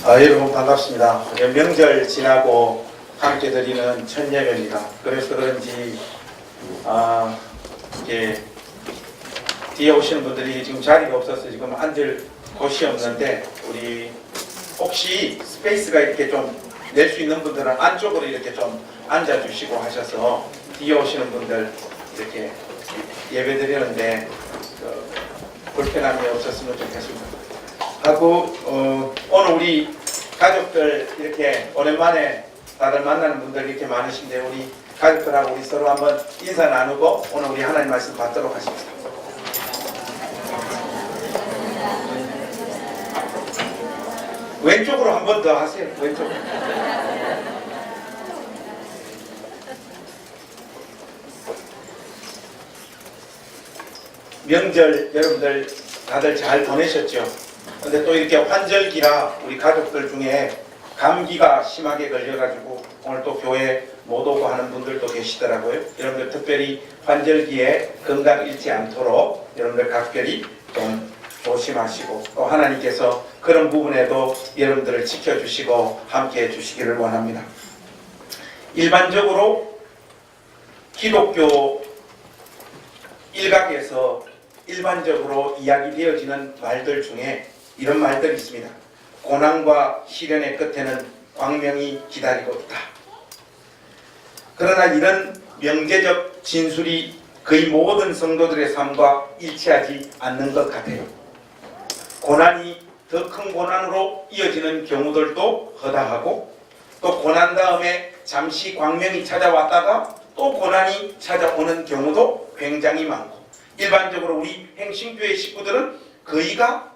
여러분 반갑습니다. 명절 지나고 함께 드리는 첫 예배입니다. 그래서 그런지 이게 뒤에 오시는 분들이 지금 자리가 없어서 지금 앉을 곳이 없는데, 우리 혹시 스페이스가 이렇게 좀 낼 수 있는 분들은 안쪽으로 이렇게 좀 앉아주시고 하셔서 뒤에 오시는 분들 이렇게 예배 드리는데 불편함이 없었으면 좋겠습니다. 하고 오늘 우리 가족들 이렇게 오랜만에 다들 만나는 분들 이렇게 많으신데, 우리 가족들하고 우리 서로 한번 인사 나누고 오늘 우리 하나님 말씀 받도록 하십시다. 왼쪽으로 한 번 더 하세요. 왼쪽으로. 명절 여러분들 다들 잘 보내셨죠? 근데 또 이렇게 환절기라 우리 가족들 중에 감기가 심하게 걸려가지고 오늘 또 교회 못 오고 하는 분들도 계시더라고요. 여러분들 특별히 환절기에 건강 잃지 않도록 여러분들 각별히 좀 조심하시고, 또 하나님께서 그런 부분에도 여러분들을 지켜주시고 함께해 주시기를 원합니다. 일반적으로 기독교 일각에서 일반적으로 이야기되어지는 말들 중에 이런 말들이 있습니다. 고난과 시련의 끝에는 광명이 기다리고 있다. 그러나 이런 명제적 진술이 거의 모든 성도들의 삶과 일치하지 않는 것 같아요. 고난이 더 큰 고난으로 이어지는 경우들도 허다하고, 또 고난 다음에 잠시 광명이 찾아왔다가 또 고난이 찾아오는 경우도 굉장히 많고, 일반적으로 우리 행신교회 식구들은 거의가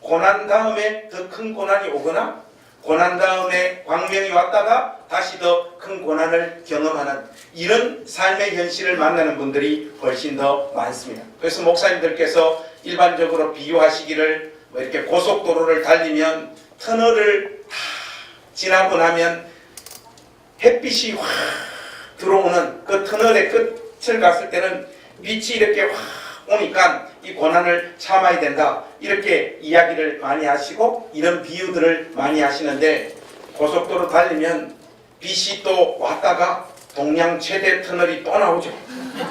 고난 다음에 더 큰 고난이 오거나 고난 다음에 광명이 왔다가 다시 더 큰 고난을 경험하는 이런 삶의 현실을 만나는 분들이 훨씬 더 많습니다. 그래서 목사님들께서 일반적으로 비유하시기를 이렇게 고속도로를 달리면 터널을 다 지나고 나면 햇빛이 확 들어오는 그 터널의 끝을 갔을 때는 빛이 이렇게 확 오니까 이 고난을 참아야 된다, 이렇게 이야기를 많이 하시고 이런 비유들을 많이 하시는데, 고속도로 달리면 빛이 또 왔다가 동양 최대 터널이 또 나오죠.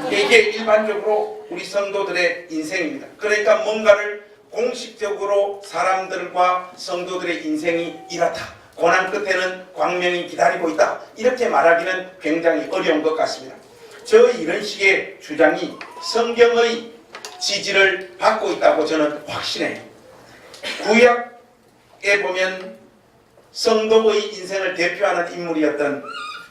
이게 일반적으로 우리 성도들의 인생입니다. 그러니까 뭔가를 공식적으로 사람들과 성도들의 인생이 이렇다, 고난 끝에는 광명이 기다리고 있다, 이렇게 말하기는 굉장히 어려운 것 같습니다. 저 이런 식의 주장이 성경의 지지를 받고 있다고 저는 확신해요. 구약에 보면 성도의 인생을 대표하는 인물이었던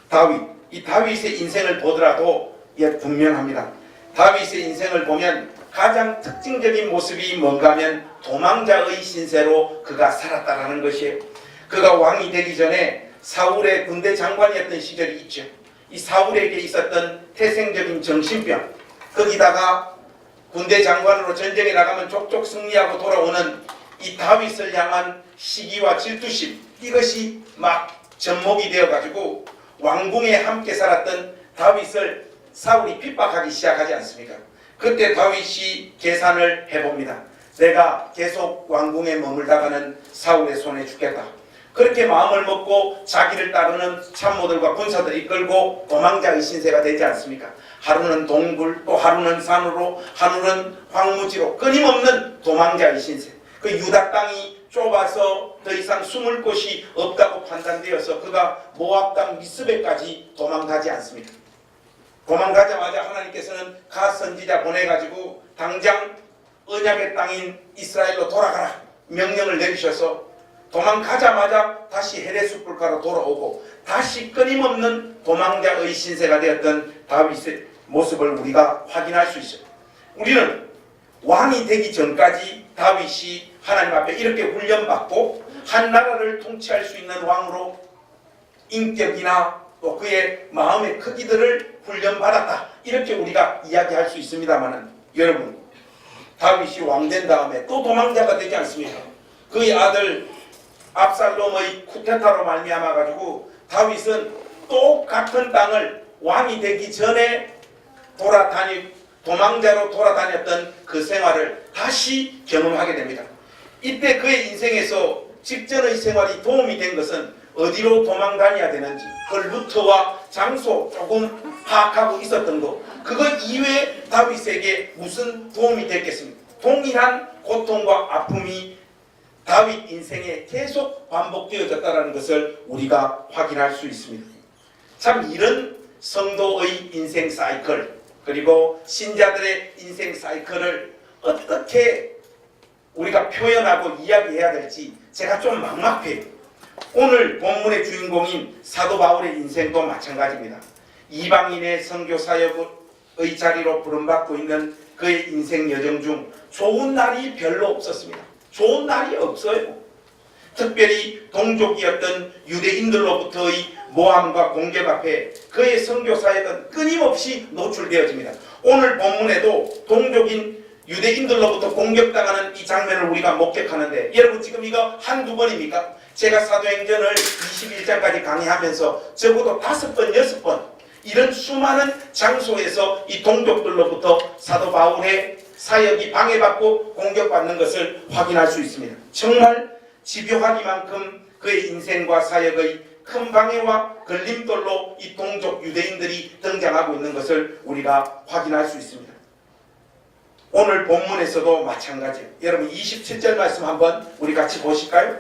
다윗, 이 다윗의 인생을 보더라도 분명합니다. 다윗의 인생을 보면 가장 특징적인 모습이 뭔가 하면 도망자의 신세로 그가 살았다라는 것이에요. 그가 왕이 되기 전에 사울의 군대 장관이었던 시절이 있죠. 이 사울에게 있었던 태생적인 정신병, 거기다가 군대 장관으로 전쟁에 나가면 족족 승리하고 돌아오는 이 다윗을 향한 시기와 질투심, 이것이 막 접목이 되어가지고 왕궁에 함께 살았던 다윗을 사울이 핍박하기 시작하지 않습니까? 그때 다윗이 계산을 해봅니다. 내가 계속 왕궁에 머물다가는 사울의 손에 죽겠다. 그렇게 마음을 먹고 자기를 따르는 참모들과 군사들이 끌고 도망자의 신세가 되지 않습니까? 하루는 동굴, 또 하루는 산으로, 하루는 황무지로 끊임없는 도망자의 신세. 그 유다 땅이 좁아서 더 이상 숨을 곳이 없다고 판단되어서 그가 모압 땅 미스베까지 도망가지 않습니까? 도망가자마자 하나님께서는 갓 선지자 보내가지고 당장 언약의 땅인 이스라엘로 돌아가라 명령을 내리셔서 도망가자마자 다시 헤레스불가로 돌아오고 다시 끊임없는 도망자의 신세가 되었던 다윗의 모습을 우리가 확인할 수 있어요. 우리는 왕이 되기 전까지 다윗이 하나님 앞에 이렇게 훈련받고 한 나라를 통치할 수 있는 왕으로 인격이나 또 그의 마음의 크기들을 훈련받았다, 이렇게 우리가 이야기할 수 있습니다만, 여러분, 다윗이 왕된 다음에 또 도망자가 되지 않습니까? 그의 아들 압살롬의 쿠데타로 말미암아 가지고 다윗은 똑같은 땅을 왕이 되기 전에 도망자로 돌아다녔던 그 생활을 다시 경험하게 됩니다. 이때 그의 인생에서 직전의 생활이 도움이 된 것은 어디로 도망 다녀야 되는지 그 루트와 장소 조금 파악하고 있었던 거, 그거 이외에 다윗에게 무슨 도움이 됐겠습니까? 동일한 고통과 아픔이 다윗 인생에 계속 반복되어졌다는 것을 우리가 확인할 수 있습니다. 참 이런 성도의 인생 사이클, 그리고 신자들의 인생 사이클을 어떻게 우리가 표현하고 이야기해야 될지 제가 좀 막막해요. 오늘 본문의 주인공인 사도 바울의 인생도 마찬가지입니다. 이방인의 선교 사역의 자리로 부름받고 있는 그의 인생 여정 중 좋은 날이 별로 없었습니다. 좋은 날이 없어요. 특별히 동족이었던 유대인들로부터의 모함과 공격 앞에 그의 선교 사역은 끊임없이 노출되어집니다. 오늘 본문에도 동족인 유대인들로부터 공격당하는 이 장면을 우리가 목격하는데, 여러분 지금 이거 한두 번입니까? 제가 사도행전을 21장까지 강의하면서 적어도 5번, 6번 이런 수많은 장소에서 이 동족들로부터 사도 바울의 사역이 방해받고 공격받는 것을 확인할 수 있습니다. 정말 집요하기만큼 그의 인생과 사역의 큰 방해와 걸림돌로 이 동족 유대인들이 등장하고 있는 것을 우리가 확인할 수 있습니다. 오늘 본문에서도 마찬가지예요. 여러분 27절 말씀 한번 우리 같이 보실까요?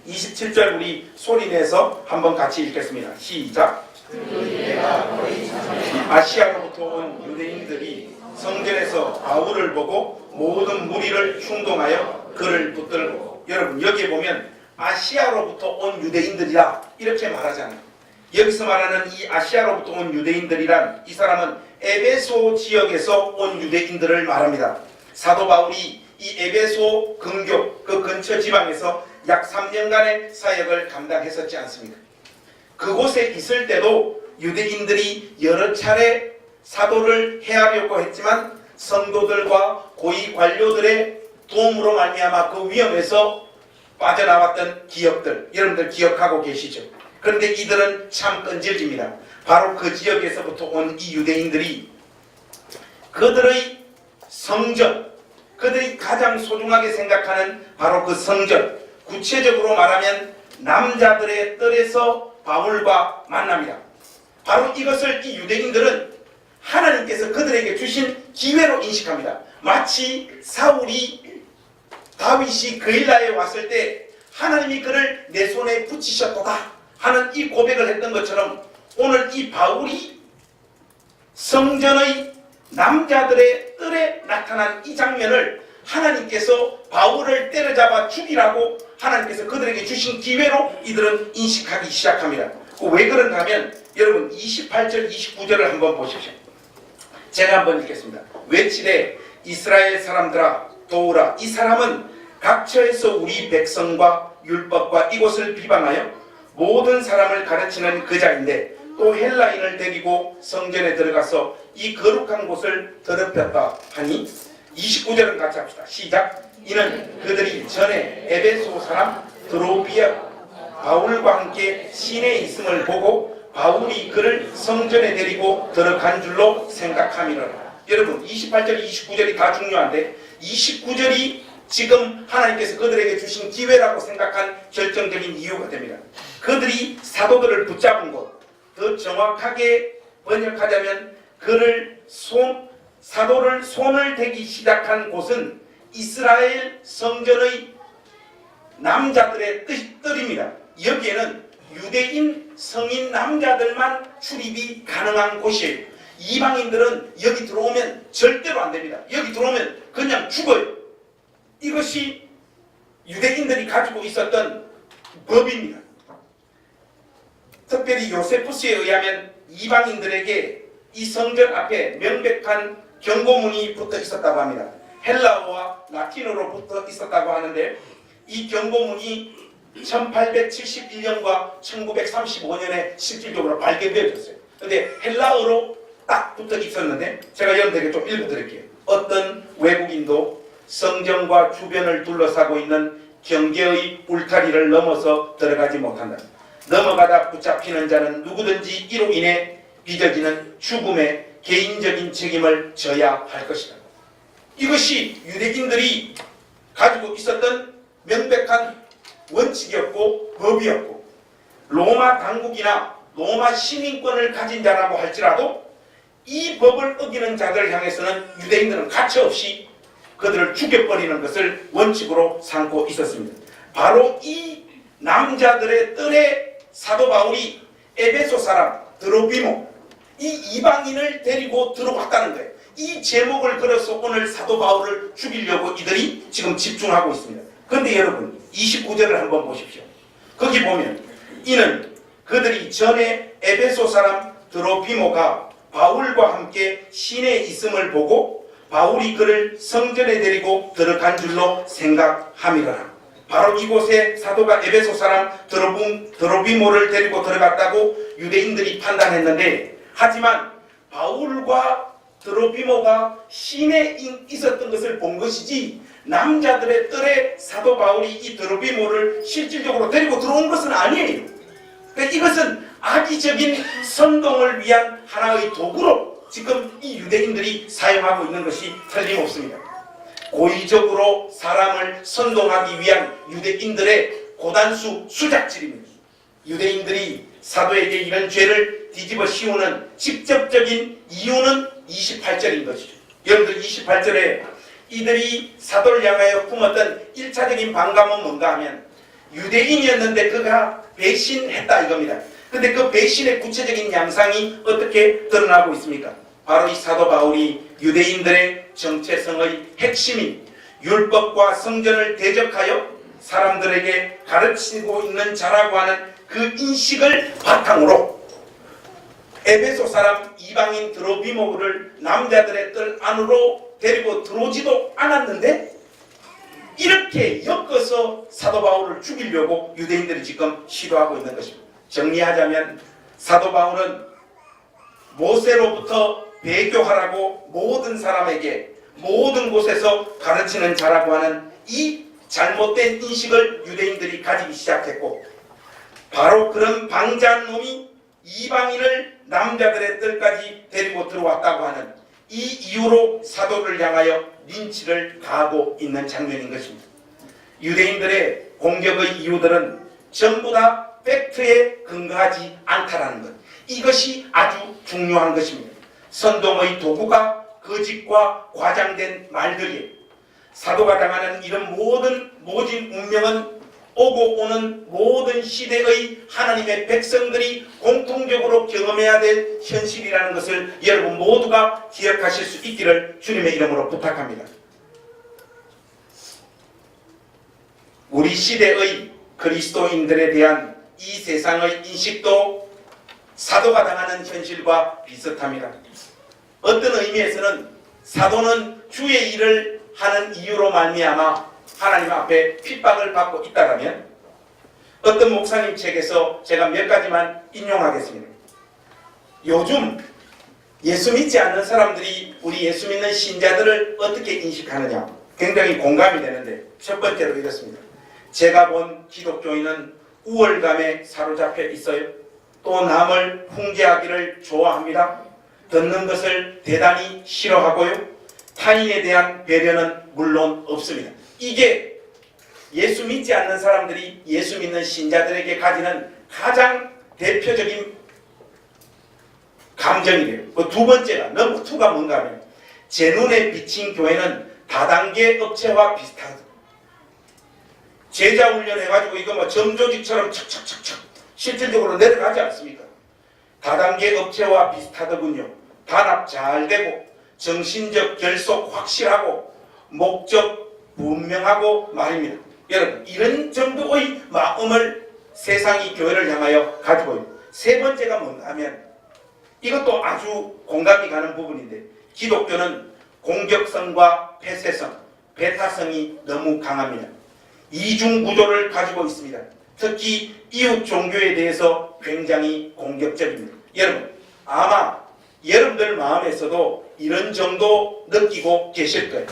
27절 우리 소리내서 한번 같이 읽겠습니다. 시작. 아시아로부터 온 유대인들이 성전에서 바울을 보고 모든 무리를 충동하여 그를 붙들고, 여러분 여기에 보면 아시아로부터 온 유대인들이라 이렇게 말하잖아요. 여기서 말하는 이 아시아로부터 온 유대인들이란, 이 사람은 에베소 지역에서 온 유대인들을 말합니다. 사도 바울이 이 에베소 근교 그 근처 지방에서 약 3년간의 사역을 감당했었지 않습니까? 그곳에 있을 때도 유대인들이 여러 차례 사도를 해하려고 했지만 성도들과 고위 관료들의 도움으로 말미암아 그 위험에서 빠져나왔던 기억들, 여러분들 기억하고 계시죠? 그런데 이들은 참 끈질깁니다. 바로 그 지역에서부터 온 이 유대인들이 그들의 성전, 그들이 가장 소중하게 생각하는 바로 그 성전, 구체적으로 말하면 남자들의 뜰에서 바울과 만납니다. 바로 이것을 이 유대인들은 하나님께서 그들에게 주신 기회로 인식합니다. 마치 사울이 다윗이 그일라에 왔을 때 하나님이 그를 내 손에 붙이셨도다 하는 이 고백을 했던 것처럼, 오늘 이 바울이 성전의 남자들의 뜰에 나타난 이 장면을 하나님께서 바울을 때려잡아 죽이라고 하나님께서 그들에게 주신 기회로 이들은 인식하기 시작합니다. 왜 그런가 하면 여러분 28절 29절을 한번 보십시오. 제가 한번 읽겠습니다. 외치되 이스라엘 사람들아 도우라. 이 사람은 각처에서 우리 백성과 율법과 이곳을 비방하여 모든 사람을 가르치는 그 자인데 또 헬라인을 데리고 성전에 들어가서 이 거룩한 곳을 더럽혔다 하니, 29절은 같이 합시다. 시작. 이는 그들이 전에 에베소 사람 드로비아 바울과 함께 시내에 있음을 보고 바울이 그를 성전에 데리고 들어간 줄로 생각함이라. 여러분 28절 29절이 다 중요한데 29절이 지금 하나님께서 그들에게 주신 기회라고 생각한 결정적인 이유가 됩니다. 그들이 사도들을 붙잡은 곳, 더 정확하게 번역하자면 그를 사도를 손을 대기 시작한 곳은 이스라엘 성전의 남자들의 뜰입니다. 여기에는 유대인 성인 남자들만 출입이 가능한 곳이에요. 이방인들은 여기 들어오면 절대로 안 됩니다. 여기 들어오면 그냥 죽어요. 이것이 유대인들이 가지고 있었던 법입니다. 특별히 요세푸스에 의하면 이방인들에게 이 성전 앞에 명백한 경고문이 붙어 있었다고 합니다. 헬라어와 라틴어로 붙어 있었다고 하는데 이 경고문이 1871년과 1935년에 실질적으로 발견되어졌어요. 그런데 헬라어로 딱 붙어 있었는데 제가 여러분들에게 좀 읽어드릴게요. 어떤 외국인도 성전과 주변을 둘러싸고 있는 경계의 울타리를 넘어서 들어가지 못한다. 넘어가다 붙잡히는 자는 누구든지 이로 인해 빚어지는 죽음의 개인적인 책임을 져야 할 것이다. 이것이 유대인들이 가지고 있었던 명백한 원칙이었고 법이었고 로마 당국이나 로마 시민권을 가진 자라고 할지라도 이 법을 어기는 자들을 향해서는 유대인들은 가차없이 그들을 죽여버리는 것을 원칙으로 삼고 있었습니다. 바로 이 남자들의 뜰에 사도 바울이 에베소 사람 드로비모 이 이방인을 데리고 들어왔다는 거예요. 이 제목을 걸어서 오늘 사도 바울을 죽이려고 이들이 지금 집중하고 있습니다. 그런데 여러분 29절을 한번 보십시오. 거기 보면 이는 그들이 전에 에베소 사람 드로비모가 바울과 함께 시내에 있음을 보고 바울이 그를 성전에 데리고 들어간 줄로 생각함이라. 바로 이곳에 사도가 에베소 사람 드로비모를 데리고 들어갔다고 유대인들이 판단했는데, 하지만 바울과 드로비모가 시내에 있었던 것을 본 것이지 남자들의 뜰에 사도 바울이 이 드로비모를 실질적으로 데리고 들어온 것은 아니에요. 그러니까 이것은 악의적인 선동을 위한 하나의 도구로 지금 이 유대인들이 사용하고 있는 것이 틀림없습니다. 고의적으로 사람을 선동하기 위한 유대인들의 고단수 수작질입니다. 유대인들이 사도에게 이런 죄를 뒤집어 씌우는 직접적인 이유는 28절인 것이죠. 여러분들 28절에 이들이 사도를 향하여 품었던 1차적인 반감은 뭔가 하면 유대인이었는데 그가 배신했다 이겁니다. 근데 그 배신의 구체적인 양상이 어떻게 드러나고 있습니까? 바로 이 사도 바울이 유대인들의 정체성의 핵심인 율법과 성전을 대적하여 사람들에게 가르치고 있는 자라고 하는 그 인식을 바탕으로 에베소 사람 이방인 드로비모를 남자들의 뜰 안으로 데리고 들어오지도 않았는데 이렇게 엮어서 사도 바울을 죽이려고 유대인들이 지금 시도하고 있는 것입니다. 정리하자면 사도 바울은 모세로부터 배교하라고 모든 사람에게 모든 곳에서 가르치는 자라고 하는 이 잘못된 인식을 유대인들이 가지기 시작했고, 바로 그런 방자한 놈이 이방인을 남자들의 뜰까지 데리고 들어왔다고 하는 이 이유로 사도를 향하여 린치를 가하고 있는 장면인 것입니다. 유대인들의 공격의 이유들은 전부 다 팩트에 근거하지 않다라는 것, 이것이 아주 중요한 것입니다. 선동의 도구가 거짓과 과장된 말들이에요. 사도가 당하는 이런 모든 모진 운명은 오고 오는 모든 시대의 하나님의 백성들이 공통적으로 경험해야 될 현실이라는 것을 여러분 모두가 기억하실 수 있기를 주님의 이름으로 부탁합니다. 우리 시대의 그리스도인들에 대한 이 세상의 인식도 사도가 당하는 현실과 비슷합니다. 어떤 의미에서는 사도는 주의 일을 하는 이유로 말미암아 하나님 앞에 핍박을 받고 있다면, 어떤 목사님 책에서 제가 몇 가지만 인용하겠습니다. 요즘 예수 믿지 않는 사람들이 우리 예수 믿는 신자들을 어떻게 인식하느냐, 굉장히 공감이 되는데, 첫 번째로 이렇습니다. 제가 본 기독교인은 우월감에 사로잡혀 있어요. 또 남을 훈계하기를 좋아합니다. 듣는 것을 대단히 싫어하고요. 타인에 대한 배려는 물론 없습니다. 이게 예수 믿지 않는 사람들이 예수 믿는 신자들에게 가지는 가장 대표적인 감정이래요. 그 두 번째가, 넘버 2가 뭔가 하면, 제 눈에 비친 교회는 다단계 업체와 비슷하다. 제자 훈련해가지고 이거 뭐 점조직처럼 척척척척 실질적으로 내려가지 않습니까? 다단계 업체와 비슷하더군요. 단합 잘 되고 정신적 결속 확실하고 목적 분명하고 말입니다. 여러분, 이런 정도의 마음을 세상이 교회를 향하여 가지고 있습니다. 세 번째가 뭔가 하면, 이것도 아주 공감이 가는 부분인데, 기독교는 공격성과 폐쇄성, 배타성이 너무 강합니다. 이중 구조를 가지고 있습니다. 특히 이웃 종교에 대해서 굉장히 공격적입니다. 여러분, 아마 여러분들 마음에서도 이런 정도 느끼고 계실 거예요.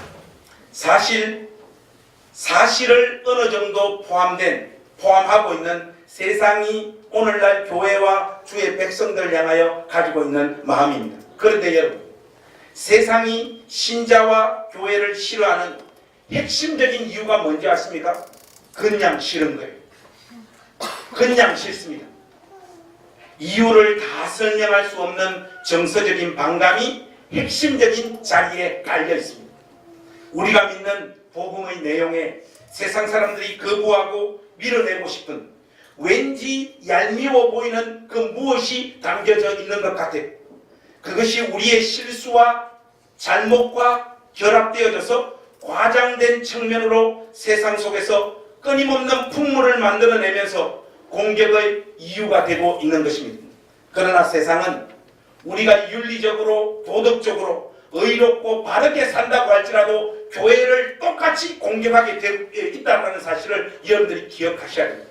사실을 어느 정도 포함하고 있는 세상이 오늘날 교회와 주의 백성들 향하여 가지고 있는 마음입니다. 그런데 여러분, 세상이 신자와 교회를 싫어하는 핵심적인 이유가 뭔지 아십니까? 그냥 싫은 거예요. 그냥 싫습니다. 이유를 다 설명할 수 없는 정서적인 반감이 핵심적인 자리에 깔려 있습니다. 우리가 믿는 복음의 내용에 세상 사람들이 거부하고 밀어내고 싶은 왠지 얄미워 보이는 그 무엇이 담겨져 있는 것 같아요. 그것이 우리의 실수와 잘못과 결합되어져서 과장된 측면으로 세상 속에서 끊임없는 풍물을 만들어내면서 공격의 이유가 되고 있는 것입니다. 그러나 세상은 우리가 윤리적으로 도덕적으로 의롭고 바르게 산다고 할지라도 교회를 똑같이 공격하게 되어 있다는 사실을 여러분들이 기억하셔야 됩니다.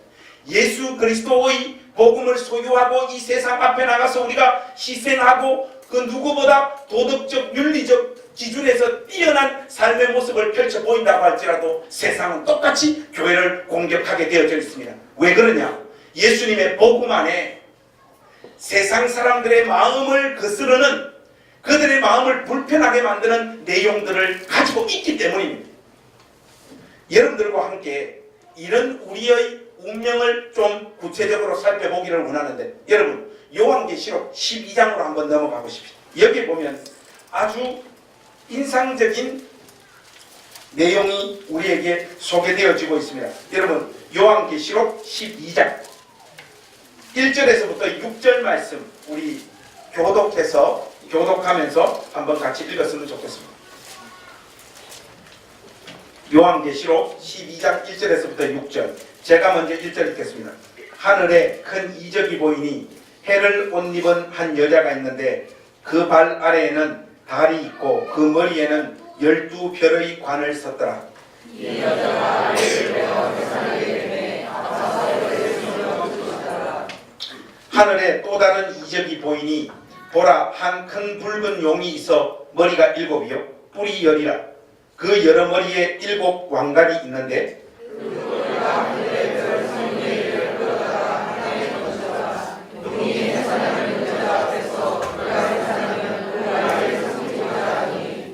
예수 그리스도의 복음을 소유하고 이 세상 앞에 나가서 우리가 희생하고 그 누구보다 도덕적 윤리적 기준에서 뛰어난 삶의 모습을 펼쳐 보인다고 할지라도 세상은 똑같이 교회를 공격하게 되어져 있습니다. 왜 그러냐? 예수님의 복음 안에 세상 사람들의 마음을 거스르는, 그들의 마음을 불편하게 만드는 내용들을 가지고 있기 때문입니다. 여러분들과 함께 이런 우리의 운명을 좀 구체적으로 살펴보기를 원하는데, 여러분 요한계시록 12장으로 한번 넘어가 보십시오. 여기 보면 아주 인상적인 내용이 우리에게 소개되어지고 있습니다. 여러분 요한계시록 12장 1절에서부터 6절 말씀 우리 교독하면서 한번 같이 읽었으면 좋겠습니다. 요한계시록 12장 1절에서부터 6절, 제가 먼저 1절 읽겠습니다. 하늘에 큰 이적이 보이니 해를 옷 입은 한 여자가 있는데 그 발 아래에는 달이 있고 그 머리에는 12별의 관을 썼더라. 이 여자가 아래를 베어 세상에 이르매 하늘에 또 다른 이적이 보이니 보라, 한 큰 붉은 용이 있어 머리가 7이요 뿔이 10이라. 그 여러 머리에 7 왕관이 있는데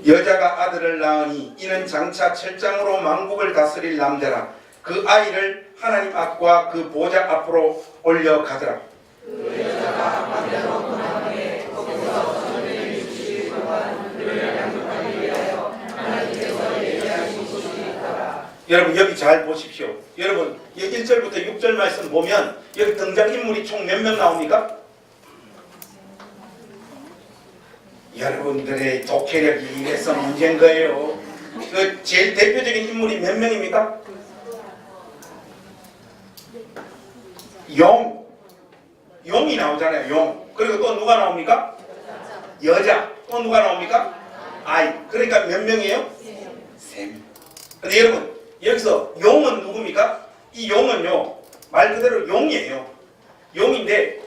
여자가 아들을 낳으니 이는 장차 철장으로 만국을 다스릴 남자라. 그 아이를 하나님 앞과 그 보좌 앞으로 올려가더라. 그 여자가 만나고 나중에 거기서 선을 주시기 동안 그를 양육하기 위하여 하나님께서 예비하신 곳이 있더라. 여러분 여기 잘 보십시오. 여러분 1절부터 6절 말씀 보면 여기 등장인물이 총 몇 명 나옵니까? 여러분들의 독해력이 이래서 문제인 거예요. 그 제일 대표적인 인물이 몇 명입니까? 용이 나오잖아요. 용. 그리고 또 누가 나옵니까? 여자. 또 누가 나옵니까? 아이. 그러니까 몇 명이에요? 3명. 근데 여러분 여기서 용은 누굽니까? 이 용은요 말 그대로 용이에요. 용인데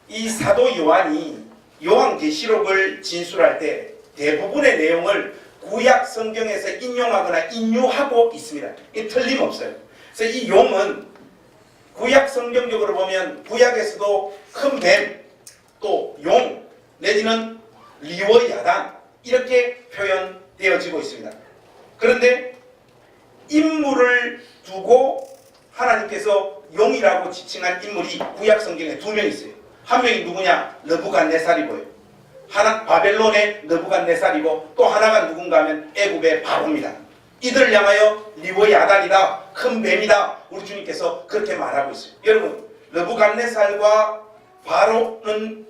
이 사도 요한이 요한계시록을 진술할 때 대부분의 내용을 구약 성경에서 인용하거나 인유하고 있습니다. 이게 틀림없어요. 그래서 이 용은 구약 성경적으로 보면 구약에서도 큰 뱀, 또 용, 내지는 리워야단 이렇게 표현되어지고 있습니다. 그런데 인물을 두고 하나님께서 용이라고 지칭한 인물이 구약 성경에 2명 있어요. 한 명이 누구냐? 느부갓네살이고요. 하나 바벨론의 느부갓네살이고 또 하나가 누군가 하면 애굽의 바로입니다. 이들을 향하여 리워야단이다, 큰 뱀이다, 우리 주님께서 그렇게 말하고 있어요. 여러분 느부갓네살과 바로는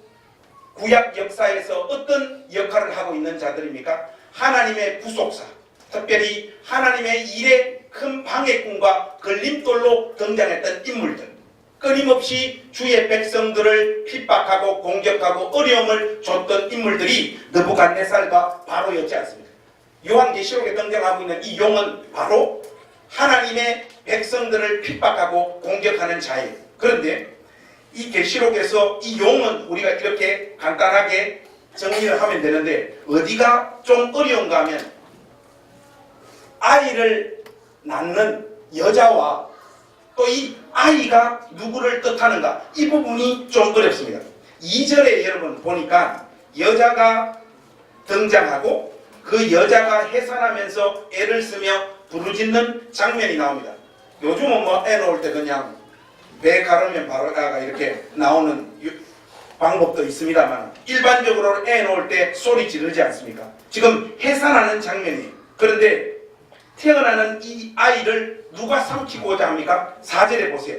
구약 역사에서 어떤 역할을 하고 있는 자들입니까? 하나님의 구속사, 특별히 하나님의 일에 큰 방해꾼과 걸림돌로 등장했던 인물들, 끊임없이 주의 백성들을 핍박하고 공격하고 어려움을 줬던 인물들이 느부갓네살과 바로였지 않습니까? 요한계시록에 등장하고 있는 이 용은 바로 하나님의 백성들을 핍박하고 공격하는 자예요. 그런데 이 계시록에서 이 용은 우리가 이렇게 간단하게 정리를 하면 되는데 어디가 좀 어려운가 하면 아이를 낳는 여자와 또 이 아이가 누구를 뜻하는가, 이 부분이 좀 어렵습니다. 2절에 여러분 보니까 여자가 등장하고 그 여자가 해산하면서 애를 쓰며 부르짖는 장면이 나옵니다. 요즘은 뭐 애 놓을 때 그냥 배 가르면 바로 나가 이렇게 나오는 방법도 있습니다만 일반적으로 애 놓을 때 소리 지르지 않습니까? 지금 해산하는 장면이에요. 그런데 태어나는 이 아이를 누가 삼키고자 합니까? 4절에 보세요.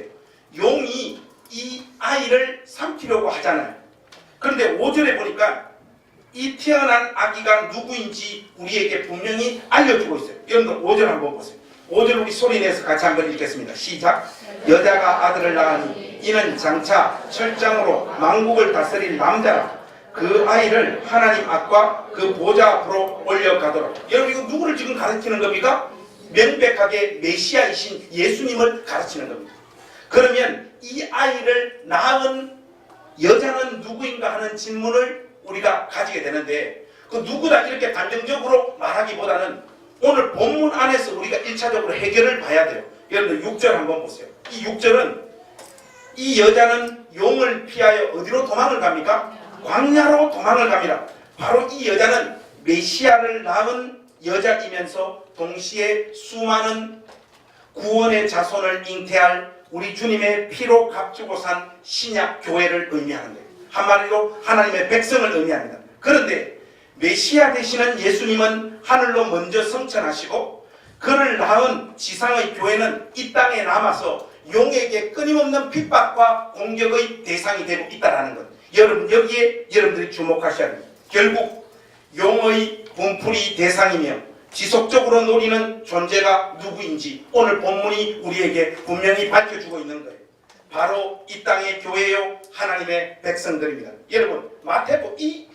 용이 이 아이를 삼키려고 하잖아요. 그런데 5절에 보니까 이 태어난 아기가 누구인지 우리에게 분명히 알려주고 있어요. 여러분들 5절 한번 보세요. 5절 우리 소리내서 같이 한번 읽겠습니다. 시작. 여자가 아들을 낳으니 이는 장차 철장으로 만국을 다스릴 남자라. 그 아이를 하나님 앞과 그 보좌 앞으로 올려가도록. 여러분 이거 누구를 지금 가르치는 겁니까? 명백하게 메시아이신 예수님을 가르치는 겁니다. 그러면 이 아이를 낳은 여자는 누구인가 하는 질문을 우리가 가지게 되는데 그 누구다 이렇게 단정적으로 말하기보다는 오늘 본문 안에서 우리가 1차적으로 해결을 봐야 돼요. 여러분들 6절 한번 보세요. 이 6절은 이 여자는 용을 피하여 어디로 도망을 갑니까? 광야로 도망을 갑니다. 바로 이 여자는 메시아를 낳은 여자이면서 동시에 수많은 구원의 자손을 잉태할 우리 주님의 피로 값주고 산 신약 교회를 의미하는 거예요. 한마디로 하나님의 백성을 의미합니다. 그런데 메시아 되시는 예수님은 하늘로 먼저 승천하시고 그를 낳은 지상의 교회는 이 땅에 남아서 용에게 끊임없는 핍박과 공격의 대상이 되고 있다는 것. 여러분 여기에 여러분들이 주목하셔야 합니다. 결국 용의 분풀이 대상이며 지속적으로 노리는 존재가 누구인지 오늘 본문이 우리에게 분명히 밝혀주고 있는 거예요. 바로 이 땅의 교회요 하나님의 백성들입니다. 여러분 마태복음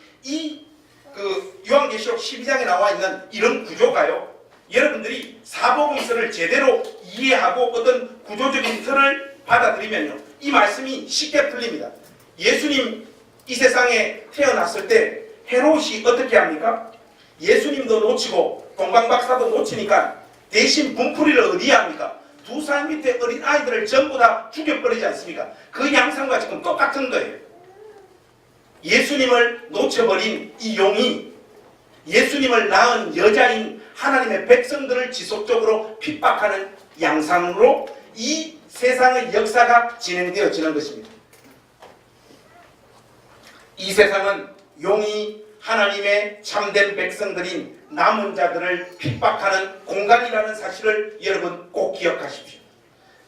요한계시록 12장에 나와 있는 이런 구조가요. 여러분들이 사복음서를 제대로 이해하고 어떤 구조적인 틀을 받아들이면요. 이 말씀이 쉽게 풀립니다. 예수님 이 세상에 태어났을 때 헤롯이 어떻게 합니까? 예수님도 놓치고 동방박사도 놓치니까 대신 분풀이를 어디에 합니까? 2살 밑에 어린 아이들을 전부 다 죽여버리지 않습니까? 그 양상과 지금 똑같은 거예요. 예수님을 놓쳐버린 이 용이 예수님을 낳은 여자인 하나님의 백성들을 지속적으로 핍박하는 양상으로 이 세상의 역사가 진행되어지는 것입니다. 이 세상은 용이 하나님의 참된 백성들인 남은 자들을 핍박하는 공간이라는 사실을 여러분 꼭 기억하십시오.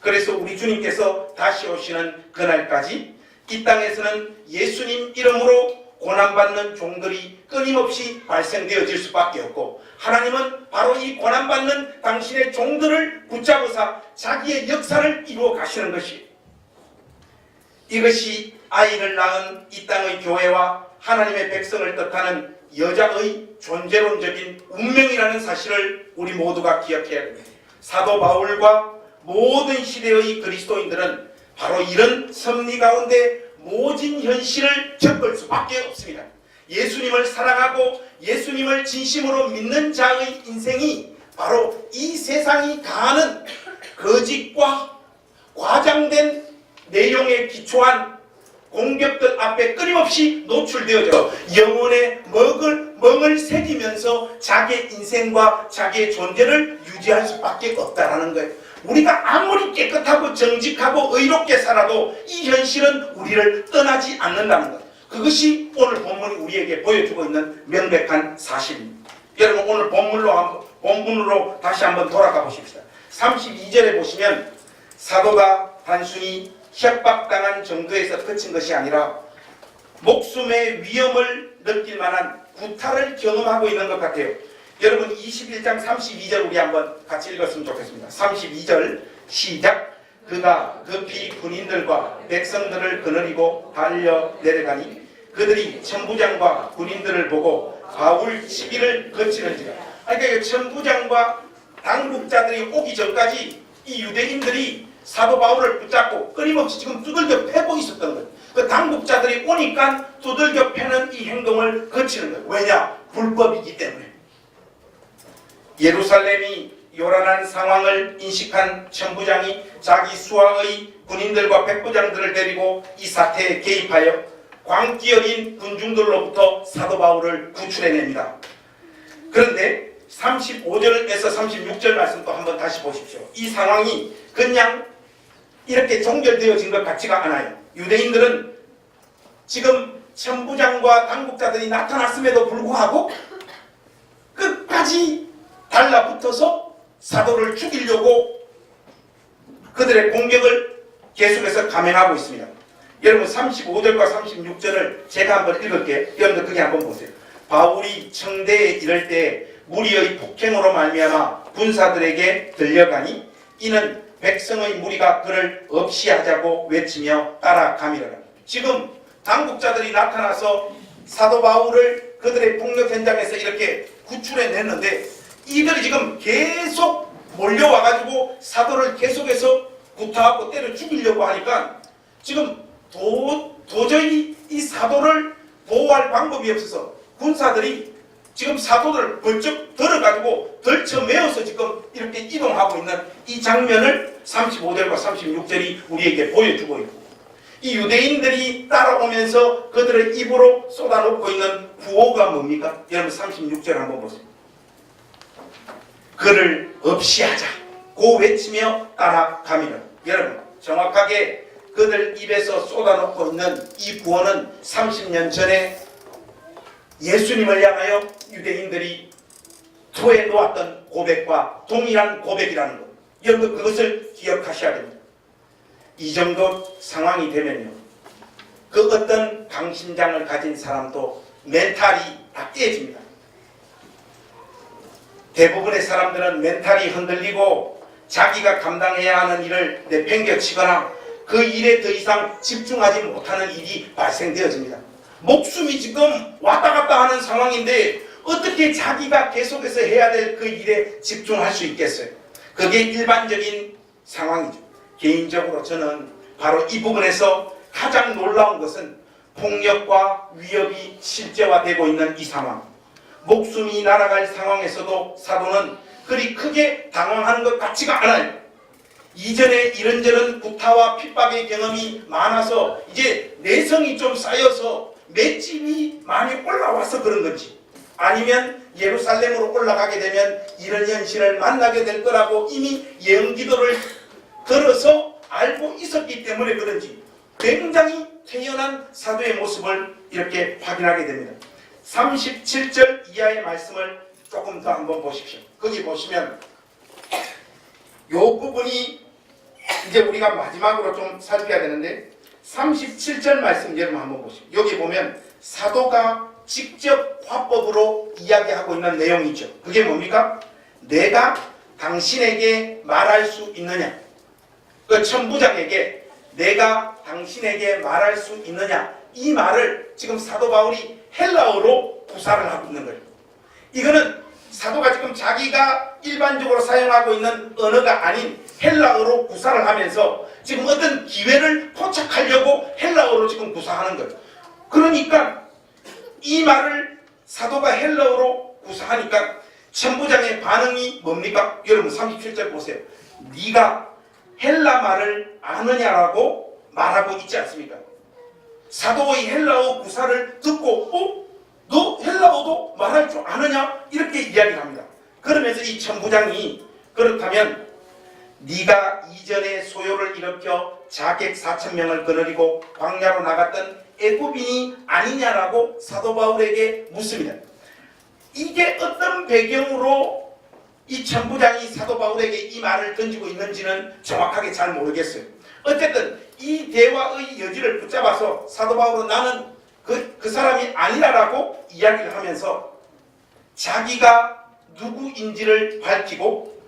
그래서 우리 주님께서 다시 오시는 그날까지 이 땅에서는 예수님 이름으로 고난받는 종들이 끊임없이 발생되어질 수밖에 없고 하나님은 바로 이 고난받는 당신의 종들을 붙잡으사 자기의 역사를 이루어 가시는 것이 이것이 아이를 낳은 이 땅의 교회와 하나님의 백성을 뜻하는 여자의 존재론적인 운명이라는 사실을 우리 모두가 기억해야 합니다. 사도 바울과 모든 시대의 그리스도인들은 바로 이런 섭리 가운데 모진 현실을 겪을 수밖에 없습니다. 예수님을 사랑하고 예수님을 진심으로 믿는 자의 인생이 바로 이 세상이 가하는 거짓과 과장된 내용에 기초한 공격들 앞에 끊임없이 노출되어져 영혼의 멍을 새기면서 자기의 인생과 자기의 존재를 유지할 수밖에 없다라는 거예요. 우리가 아무리 깨끗하고 정직하고 의롭게 살아도 이 현실은 우리를 떠나지 않는다는 것. 그것이 오늘 본문이 우리에게 보여주고 있는 명백한 사실입니다. 여러분 오늘 본문으로 다시 한번 돌아가 보십시다. 32절에 보시면 사도가 단순히 협박당한 정도에서 그친 것이 아니라 목숨의 위험을 느낄 만한 구타를 경험하고 있는 것 같아요. 여러분 21장 32절 우리 한번 같이 읽었으면 좋겠습니다. 32절 시작. 그가 급히 군인들과 백성들을 거느리고 달려 내려가니 그들이 천부장과 군인들을 보고 바울 시비를 거치는지라. 그러니까 천부장과 당국자들이 오기 전까지 이 유대인들이 사도 바울을 붙잡고 끊임없이 지금 두들겨 패고 있었던 거예요. 그 당국자들이 오니까 두들겨 패는 이 행동을 거치는 거예요. 왜냐? 불법이기 때문에. 예루살렘이 요란한 상황을 인식한 천부장이 자기 수하의 군인들과 백부장들을 데리고 이 사태에 개입하여 광기 어린 군중들로부터 사도 바울을 구출해냅니다. 그런데 35절에서 36절 말씀 또 한번 다시 보십시오. 이 상황이 그냥 이렇게 종결되어진 것 같지가 않아요. 유대인들은 지금 천부장과 당국자들이 나타났음에도 불구하고 끝까지 달라붙어서 사도를 죽이려고 그들의 공격을 계속해서 감행하고 있습니다. 여러분 35절과 36절을 제가 한번 읽을게요. 여러분들 그게 한번 보세요. 바울이 청대에 이를 때 무리의 폭행으로 말미암아 군사들에게 들려가니 이는 백성의 무리가 그를 없이 하자고 외치며 따라가미라. 지금 당국자들이 나타나서 사도 바울을 그들의 폭력 현장에서 이렇게 구출해냈는데 이들이 지금 계속 몰려와가지고 사도를 계속해서 구타하고 때려 죽이려고 하니까 지금 도저히 이 사도를 보호할 방법이 없어서 군사들이 지금 사도를 벌쩍 들어가지고 덜쳐매어서 지금 이렇게 이동하고 있는 이 장면을 35절과 36절이 우리에게 보여주고 있고, 이 유대인들이 따라오면서 그들의 입으로 쏟아놓고 있는 구호가 뭡니까? 여러분 36절 한번 보세요. 그를 없이 하자 고 외치며 따라가미라. 여러분 정확하게 그들 입에서 쏟아놓고 있는 이 구호는 30년 전에 예수님을 향하여 유대인들이 토해 놓았던 고백과 동일한 고백이라는 것. 여러분 그것을 기억하셔야 됩니다. 이 정도 상황이 되면요, 그 어떤 강심장을 가진 사람도 멘탈이 다 깨집니다. 대부분의 사람들은 멘탈이 흔들리고 자기가 감당해야 하는 일을 내팽겨치거나 그 일에 더 이상 집중하지 못하는 일이 발생되어집니다. 목숨이 지금 왔다 갔다 하는 상황인데 어떻게 자기가 계속해서 해야 될 그 일에 집중할 수 있겠어요? 그게 일반적인 상황이죠. 개인적으로 저는 바로 이 부분에서 가장 놀라운 것은 폭력과 위협이 실제화되고 있는 이 상황, 목숨이 날아갈 상황에서도 사도는 그리 크게 당황하는 것 같지가 않아요. 이전에 이런저런 구타와 핍박의 경험이 많아서 이제 내성이 좀 쌓여서 맷집이 많이 올라와서 그런 건지, 아니면 예루살렘으로 올라가게 되면 이런 현실을 만나게 될 거라고 이미 예언기도를 들어서 알고 있었기 때문에 그런지 굉장히 태연한 사도의 모습을 이렇게 확인하게 됩니다. 37절 이하의 말씀을 조금 더 한번 보십시오. 거기 보시면 이 부분이 이제 우리가 마지막으로 좀 살펴야 되는데 37절 말씀 여러분 한번 보십시오. 여기 보면 사도가 직접 화법으로 이야기하고 있는 내용이 있죠. 그게 뭡니까? 내가 당신에게 말할 수 있느냐? 그 천부장에게 내가 당신에게 말할 수 있느냐? 이 말을 지금 사도 바울이 헬라어로 구사를 하고 있는 거예요. 이거는 사도가 지금 자기가 일반적으로 사용하고 있는 언어가 아닌 헬라어로 구사를 하면서 지금 어떤 기회를 포착하려고 헬라어로 지금 구사하는 거예요. 그러니까 이 말을 사도가 헬라어로 구사하니까 천부장의 반응이 뭡니까? 여러분 37절 보세요. 네가 헬라 말을 아느냐라고 말하고 있지 않습니까? 사도의 헬라어 구사를 듣고 너 헬라어도 말할 줄 아느냐? 이렇게 이야기를 합니다. 그러면서 이 천부장이 그렇다면 네가 이전에 소요를 일으켜 자객 4,000명을 거느리고 광야로 나갔던 애굽인이 아니냐라고 사도 바울에게 묻습니다. 이게 어떤 배경으로 이 천부장이 사도 바울에게 이 말을 던지고 있는지는 정확하게 잘 모르겠어요. 어쨌든 이 대화의 여지를 붙잡아서 사도 바울은 나는 그 사람이 아니라라고 이야기를 하면서 자기가 누구인지를 밝히고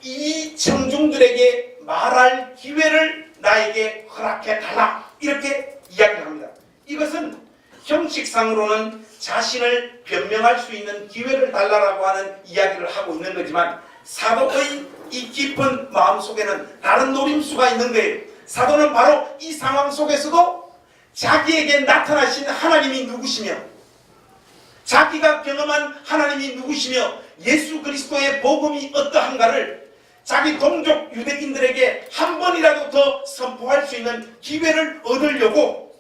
이 청중들에게 말할 기회를 나에게 허락해달라 이렇게 이야기를 합니다. 이것은 형식상으로는 자신을 변명할 수 있는 기회를 달라라고 하는 이야기를 하고 있는 거지만 사도의 이 깊은 마음속에는 다른 노림수가 있는 거예요. 사도는 바로 이 상황 속에서도 자기에게 나타나신 하나님이 누구시며 자기가 경험한 하나님이 누구시며 예수 그리스도의 복음이 어떠한가를 자기 동족 유대인들에게 한 번이라도 더 선포할 수 있는 기회를 얻으려고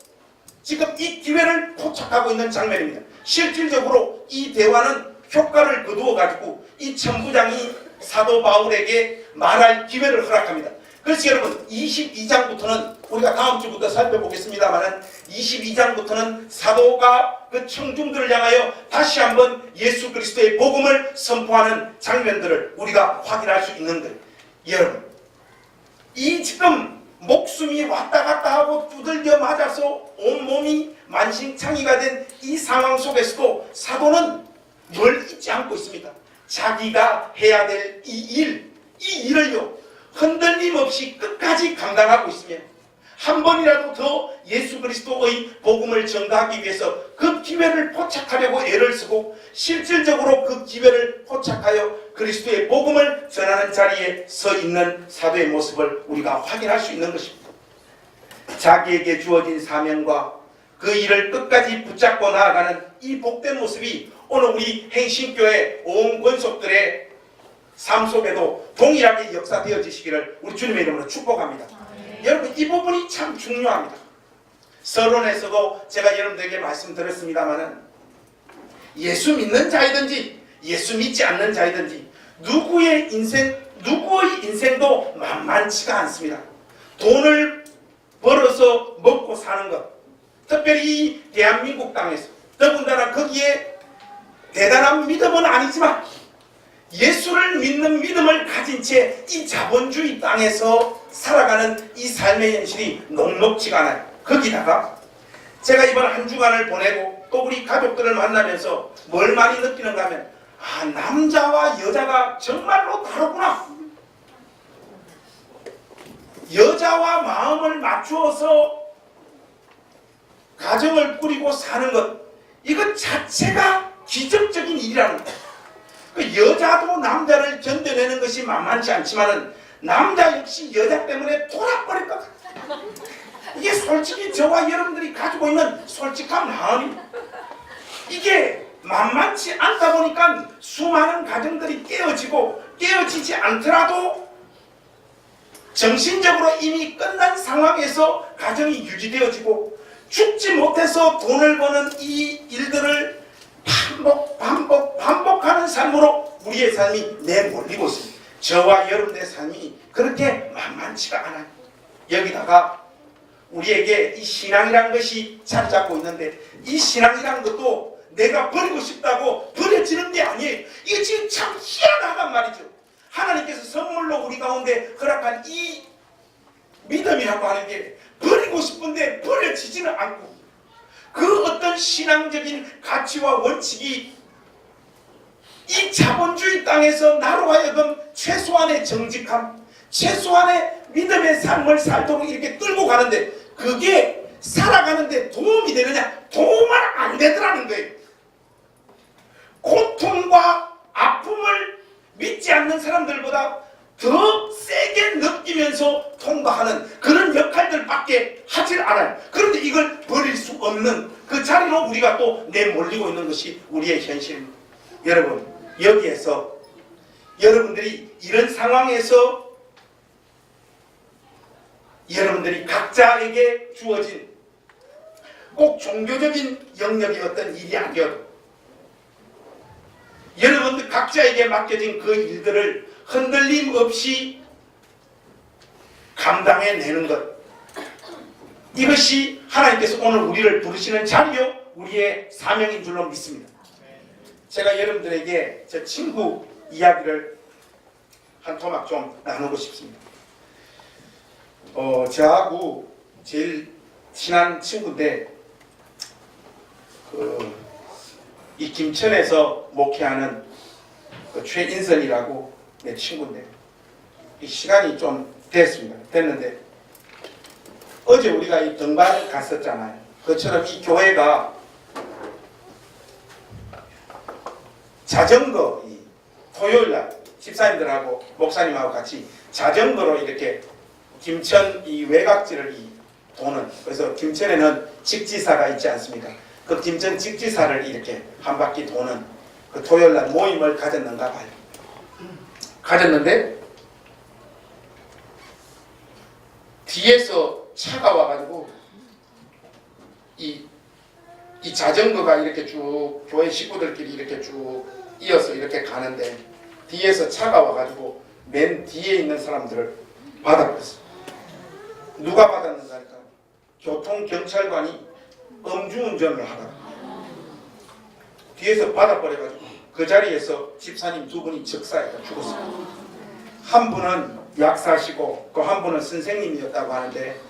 지금 이 기회를 포착하고 있는 장면입니다. 실질적으로 이 대화는 효과를 거두어 가지고 이 천부장이 사도 바울에게 말할 기회를 허락합니다. 그래서 여러분 22장부터는 우리가 다음 주부터 살펴보겠습니다만은 22장부터는 사도가 그 청중들을 향하여 다시 한번 예수 그리스도의 복음을 선포하는 장면들을 우리가 확인할 수 있는 거예요. 여러분, 이 지금 목숨이 왔다 갔다 하고 두들겨 맞아서 온몸이 만신창이가 된 이 상황 속에서도 사도는 뭘 잊지 않고 있습니다. 자기가 해야 될 이 일을요 흔들림 없이 끝까지 감당하고 있으며 한 번이라도 더 예수 그리스도의 복음을 전가하기 위해서 그 기회를 포착하려고 애를 쓰고 실질적으로 그 기회를 포착하여 그리스도의 복음을 전하는 자리에 서 있는 사도의 모습을 우리가 확인할 수 있는 것입니다. 자기에게 주어진 사명과 그 일을 끝까지 붙잡고 나아가는 이 복된 모습이 오늘 우리 행신교회 온 권속들의 삶 속에도 동일하게 역사되어지시기를 우리 주님의 이름으로 축복합니다. 여러분, 이 부분이 참 중요합니다. 서론에서도 제가 여러분들에게 말씀드렸습니다마는 예수 믿는 자이든지 예수 믿지 않는 자이든지 누구의 인생도 만만치가 않습니다. 돈을 벌어서 먹고 사는 것, 특별히 이 대한민국 땅에서 더군다나 거기에 대단한 믿음은 아니지만 예수를 믿는 믿음을 가진 채 이 자본주의 땅에서 살아가는 이 삶의 현실이 녹록지가 않아요. 거기다가 제가 이번 한 주간을 보내고 또 우리 가족들을 만나면서 뭘 많이 느끼는가 하면 남자와 여자가 정말로 다르구나. 여자와 마음을 맞추어서 가정을 꾸리고 사는 것, 이것 자체가 기적적인 일이라는 거예요. 그 여자도 남자를 견뎌내는 것이 만만치 않지만은 남자 역시 여자 때문에 돌아버릴 것 같아요. 이게 솔직히 저와 여러분들이 가지고 있는 솔직한 마음입니다. 이게 만만치 않다 보니까 수많은 가정들이 깨어지지 않더라도 정신적으로 이미 끝난 상황에서 가정이 유지되어지고 죽지 못해서 돈을 버는 이 일들을 반복하는 삶으로 우리의 삶이 내몰리고 있습니다. 저와 여러분의 삶이 그렇게 만만치가 않아요. 여기다가 우리에게 이 신앙이란 것이 자리 잡고 있는데 이 신앙이란 것도 내가 버리고 싶다고 버려지는 게 아니에요. 이게 지금 참 희한하단 말이죠. 하나님께서 선물로 우리 가운데 허락한 이 믿음이라고 하는 게 버리고 싶은데 버려지지는 않고 그 어떤 신앙적인 가치와 원칙이 이 자본주의 땅에서 나로 하여금 최소한의 정직함, 최소한의 믿음의 삶을 살도록 이렇게 끌고 가는데 그게 살아가는데 도움이 되느냐? 도움은 안 되더라는 거예요. 고통과 아픔을 믿지 않는 사람들보다 더 세게 느끼면서 통과하는 그런 역할들밖에 하질 않아요. 그런데 이걸 버릴 수 없는 그 자리로 우리가 또 내몰리고 있는 것이 우리의 현실입니다. 여러분, 여기에서 여러분들이 이런 상황에서 여러분들이 각자에게 주어진 꼭 종교적인 영역의 어떤 일이 아니어도 여러분들 각자에게 맡겨진 그 일들을 흔들림 없이 감당해내는 것, 이것이 하나님께서 오늘 우리를 부르시는 자리요 우리의 사명인 줄로 믿습니다. 제가 여러분들에게 제 친구 이야기를 한 토막 좀 나누고 싶습니다. 저하고 제일 친한 친구인데 이 김천에서 목회하는 최인선이라고 내 친구인데 이 시간이 좀 됐는데 어제 우리가 이 등반을 갔었잖아요. 그처럼 이 교회가 자전거 토요일날 집사님들하고 목사님하고 같이 자전거로 이렇게 김천 이 외곽지를 도는, 그래서 김천에는 직지사가 있지 않습니까? 그 김천 직지사를 이렇게 한 바퀴 도는 그 토요일날 모임을 가졌는가 봐요. 가졌는데 뒤에서 차가 와가지고 이 자전거가 이렇게 쭉 교회 식구들끼리 이렇게 쭉 이어서 이렇게 가는데 뒤에서 차가 와가지고 맨 뒤에 있는 사람들을 받아버렸어요. 누가 받았는가 할까? 교통경찰관이 음주운전을 하다가 뒤에서 받아버려가지고 그 자리에서 집사님 두 분이 즉사해서 죽었어요. 한 분은 약사시고 그 한 분은 선생님이었다고 하는데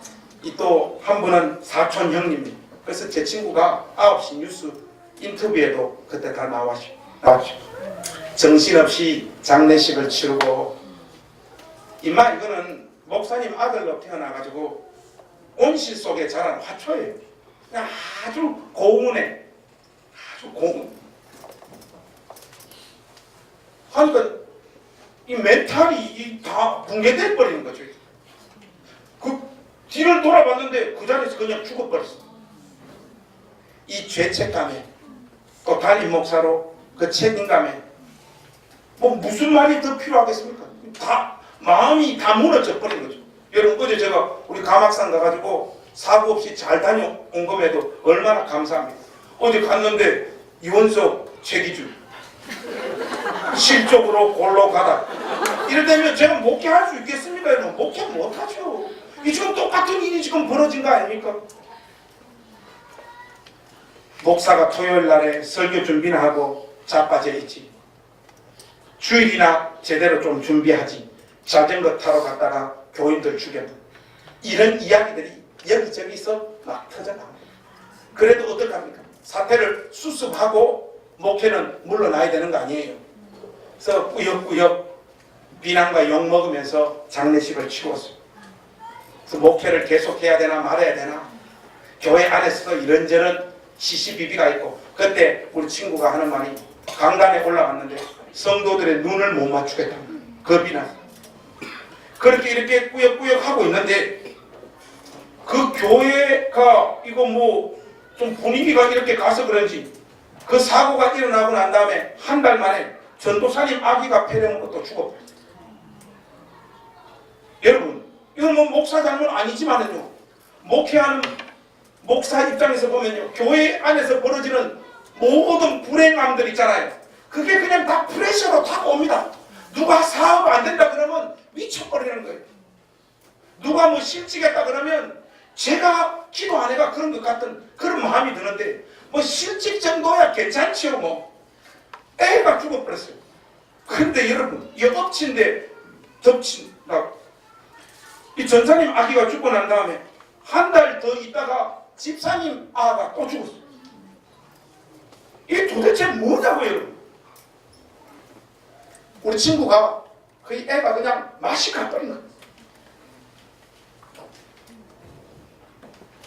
이 또 한 분은 사촌 형님. 그래서 제 친구가 9시 뉴스 인터뷰에도 그때 다 나왔죠. 정신없이 장례식을 치르고 이마 이거는 목사님 아들로 태어나가지고 온실 속에 자란 화초예요. 아주 고운해. 아주 고운. 하니까 이 멘탈이 다 붕괴돼 버리는 거죠. 그 뒤를 돌아봤는데 그 자리에서 그냥 죽어버렸어. 이 죄책감에 또 담임 목사로 그 책임감에 뭐 무슨 말이 더 필요하겠습니까? 다 마음이 다 무너져 버린 거죠. 여러분 어제 제가 우리 가막산 가가지고 사고 없이 잘 다녀온 것에도 얼마나 감사합니다. 어제 갔는데 이원석 최기준 실적으로 골로 가다 이러다면 제가 목회할 수 있겠습니까? 여러분 목회 못하죠. 이 지금 똑같은 일이 지금 벌어진 거 아닙니까? 목사가 토요일 날에 설교 준비나 하고 자빠져 있지. 주일이나 제대로 좀 준비하지. 자전거 타러 갔다가 교인들 죽였다. 이런 이야기들이 여기저기서 막 터져나옵니다. 그래도 어떡합니까? 사태를 수습하고 목회는 물러나야 되는 거 아니에요. 그래서 꾸역꾸역 비난과 욕 먹으면서 장례식을 치렀어요. 그래서 목회를 계속해야 되나 말아야 되나. 교회 안에서도 이런저런 시시비비가 있고 그때 우리 친구가 하는 말이 강단에 올라갔는데 성도들의 눈을 못 맞추겠다. 겁이 나서. 그렇게 이렇게 꾸역꾸역 하고 있는데 그 교회가 이거 뭐 좀 분위기가 이렇게 가서 그런지 그 사고가 일어나고 난 다음에 한 달 만에 전도사님 아기가 폐렴으로 또 죽어버렸어요. 여러분 이건 뭐 목사 잘못 아니지만은요 목회하는 목사 입장에서 보면요 교회 안에서 벌어지는 모든 불행함들 있잖아요. 그게 그냥 다 프레셔로 타고 옵니다. 누가 사업 안 된다 그러면 미쳐버리는 거예요. 누가 뭐 실직했다 그러면 제가 기도 안 해가 그런 것 같은 그런 마음이 드는데 뭐 실직 정도야 괜찮지요 뭐. 애가 죽어버렸어요. 근데 여러분 이 엎친데 덮친다. 이 전사님 아기가 죽고 난 다음에 한 달 더 있다가 집사님 아가 또 죽었어요. 이게 도대체 뭐냐고 여러분. 우리 친구가 그 애가 그냥 맛이 가버린 거예요.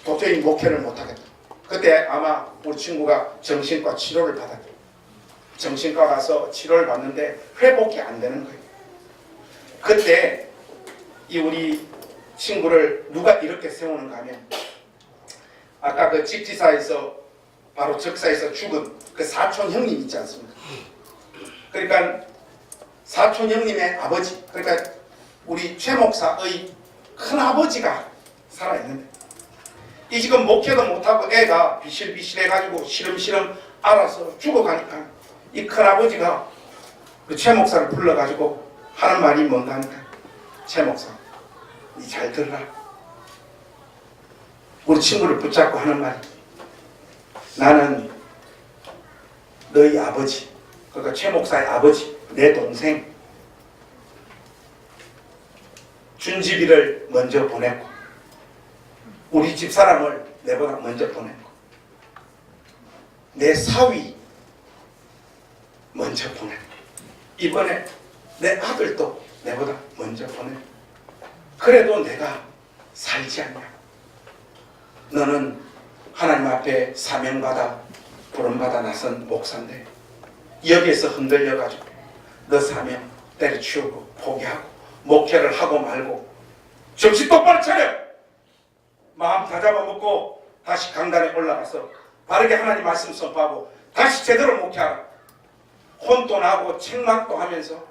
도저히 목회를 못하겠다. 그때 아마 우리 친구가 정신과 치료를 받았대요. 정신과 가서 치료를 받는데 회복이 안 되는 거예요. 그때 이 우리 친구를 누가 이렇게 세우는가 하면 아까 그 직지사에서 바로 적사에서 죽은 그 사촌 형님 있지 않습니까? 그러니까 사촌 형님의 아버지, 그러니까 우리 최 목사의 큰 아버지가 살아있는데 이 지금 목회도 못하고 애가 비실비실해가지고 시름시름 알아서 죽어가니까 이 큰 아버지가 그 최 목사를 불러가지고 하는 말이 뭔가 하니까 최 목사, 니 잘 들으라. 우리 친구를 붙잡고 하는 말이 나는 너희 아버지, 그러니까 최 목사의 아버지, 내 동생 준집이를 먼저 보냈고 우리 집사람을 내보다 먼저 보냈고 내 사위 먼저 보냈고 이번에 내 아들도 내보다 먼저 보냈고 그래도 내가 살지 않냐. 너는 하나님 앞에 사명받아 부름받아 나선 목사인데 여기에서 흔들려가지고 너 사명 때려치우고 포기하고 목회를 하고 말고 정신 똑바로 차려. 마음 다 잡아먹고 다시 강단에 올라가서 바르게 하나님 말씀 선포하고 다시 제대로 목회하라. 혼도 나고 책망도 하면서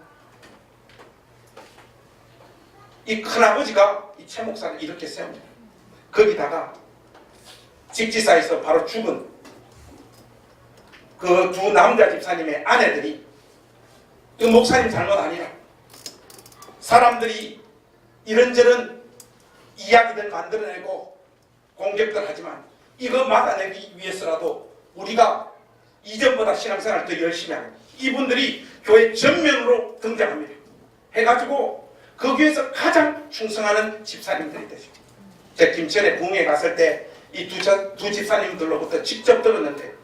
이 큰아버지가 이 최 목사를 이렇게 세웁니다. 거기다가 직지사에서 바로 죽은 그 두 남자 집사님의 아내들이 이 목사님 잘못 아니라 사람들이 이런저런 이야기들 만들어내고 공격들 하지만 이거 막아내기 위해서라도 우리가 이전보다 신앙생활을 더 열심히 하고 이분들이 교회 전면으로 등장합니다. 해가지고 거기에서 가장 충성하는 집사님들이 되죠. 제가 김천에 부흥회 갔을 때 이 두 집사님들로부터 직접 들었는데